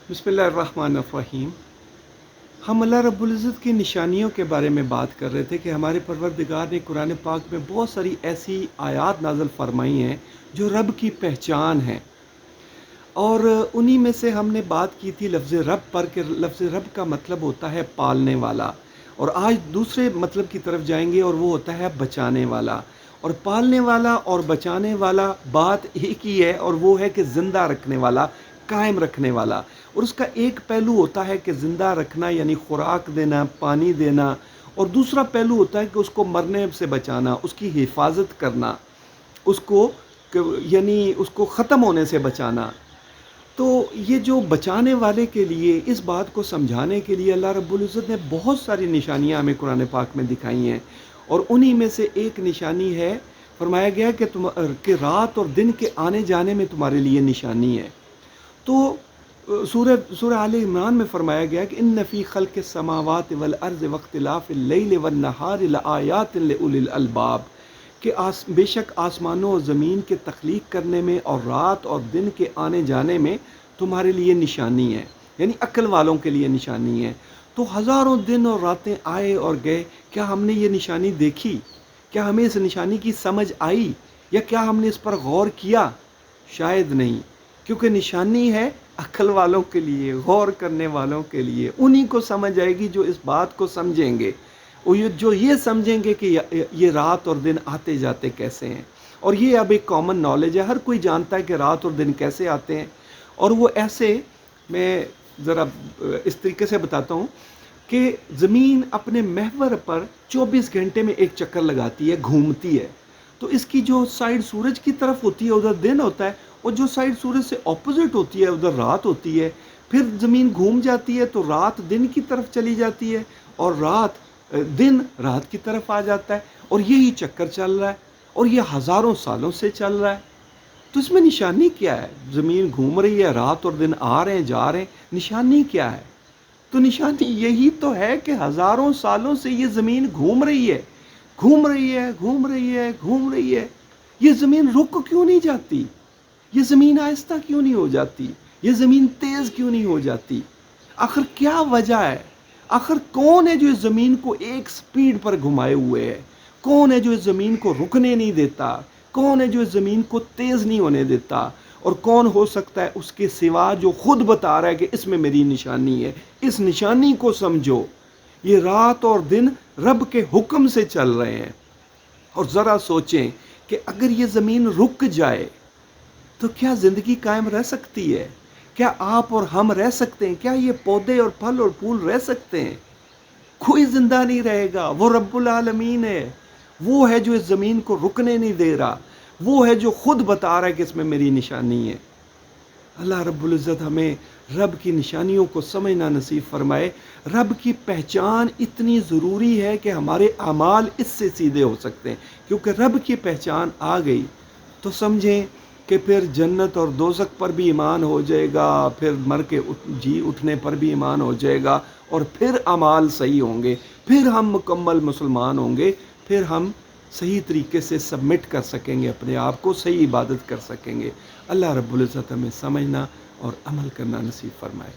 बिस्मिल्लाहिर्रहमानिर्रहीम। हम अल्लाह रब्बुल इज़्ज़त की निशानियों के बारे में बात कर रहे थे कि हमारे परवरदिगार ने कुरान पाक में बहुत सारी ऐसी आयात नाज़िल फरमाई हैं जो रब की पहचान है। और उन्हीं में से हमने बात की थी लफ्ज़ रब पर, कि लफ्ज़ रब का मतलब होता है पालने वाला। और आज दूसरे मतलब की तरफ जाएंगे और वो होता है बचाने वाला। और पालने वाला और बचाने वाला बात एक ही है, और वो है कि ज़िंदा रखने वाला, कायम रखने वाला। और उसका एक पहलू होता है कि ज़िंदा रखना यानी खुराक देना, पानी देना, और दूसरा पहलू होता है कि उसको मरने से बचाना, उसकी हिफाजत करना, उसको यानी उसको ख़त्म होने से बचाना। तो ये जो बचाने वाले के लिए, इस बात को समझाने के लिए अल्लाह रब्बुल इज़्ज़त ने बहुत सारी निशानियां हमें कुरान पाक में दिखाई हैं। और उन्हीं में से एक निशानी है, फरमाया गया कि रात और दिन के आने जाने में तुम्हारे लिए निशानी है। तो सूरह आले इमरान में फरमाया गया कि इन्न फ़ी ख़ल्क़िस समावाति वल अर्ज़ि वख्तिलाफ़िल लैलि वन नहारि लआयातिन लिउलिल अलबाब, कि बेशक आसमानों और ज़मीन के तख्लीक करने में और रात और दिन के आने जाने में तुम्हारे लिए निशानी है, यानी अक्ल वालों के लिए निशानी है। तो हज़ारों दिन और रातें आए और गए, क्या हमने ये निशानी देखी? क्या हमें इस निशानी की समझ आई, या क्या हमने इस पर गौर किया? शायद नहीं, क्योंकि निशानी है अक्ल वालों के लिए, गौर करने वालों के लिए। उन्हीं को समझ आएगी जो इस बात को समझेंगे, और जो ये समझेंगे कि ये रात और दिन आते जाते कैसे हैं। और ये अब एक कॉमन नॉलेज है, हर कोई जानता है कि रात और दिन कैसे आते हैं। और वो ऐसे, मैं ज़रा इस तरीके से बताता हूँ कि ज़मीन अपने महवर पर 24 घंटे में एक चक्कर लगाती है, घूमती है। तो इसकी जो साइड सूरज की तरफ होती है उधर दिन होता है, और जो साइड सूरज से ऑपोजिट होती है उधर रात होती है। फिर ज़मीन घूम जाती है तो रात दिन की तरफ चली जाती है, और दिन रात की तरफ आ जाता है। और यही चक्कर चल रहा है, और ये हज़ारों सालों से चल रहा है। तो इसमें निशानी क्या है? ज़मीन घूम रही है, रात और दिन आ रहे हैं जा रहे हैं, निशानी क्या है? तो निशानी यही तो है कि हज़ारों सालों से ये ज़मीन घूम रही है, घूम रही है, घूम रही है, घूम रही है। ये ज़मीन रुक क्यों नहीं जाती? ये ज़मीन आहिस्ता क्यों नहीं हो जाती? ये ज़मीन तेज़ क्यों नहीं हो जाती? आखिर क्या वजह है? आखिर कौन है जो इस ज़मीन को एक स्पीड पर घुमाए हुए है? कौन है जो इस ज़मीन को रुकने नहीं देता? कौन है जो इस ज़मीन को तेज़ नहीं होने देता? और कौन हो सकता है उसके सिवा जो खुद बता रहा है कि इसमें मेरी निशानी है? इस निशानी को समझो। ये रात और दिन रब के हुक्म से चल रहे हैं। और ज़रा सोचें कि अगर ये ज़मीन रुक जाए तो क्या ज़िंदगी कायम रह सकती है? क्या आप और हम रह सकते हैं? क्या ये पौधे और फल और फूल रह सकते हैं? कोई ज़िंदा नहीं रहेगा। वो रब्बुल आलमीन है, वो है जो इस ज़मीन को रुकने नहीं दे रहा, वो है जो खुद बता रहा है कि इसमें मेरी निशानी है। अल्लाह रब्बुल इज़्ज़त हमें रब की निशानियों को समझना नसीब फरमाए। रब की पहचान इतनी ज़रूरी है कि हमारे अमाल इससे सीधे हो सकते हैं, क्योंकि रब की पहचान आ गई तो समझें कि फिर जन्नत और दोज़ख पर भी ईमान हो जाएगा, फिर मर के जी उठने पर भी ईमान हो जाएगा, और फिर अमाल सही होंगे, फिर हम मुकम्मल मुसलमान होंगे, फिर हम सही तरीके से सबमिट कर सकेंगे, अपने आप को सही इबादत कर सकेंगे। अल्लाह रब्बुल इज़्ज़त हमें समझना और अमल करना नसीब फरमाए।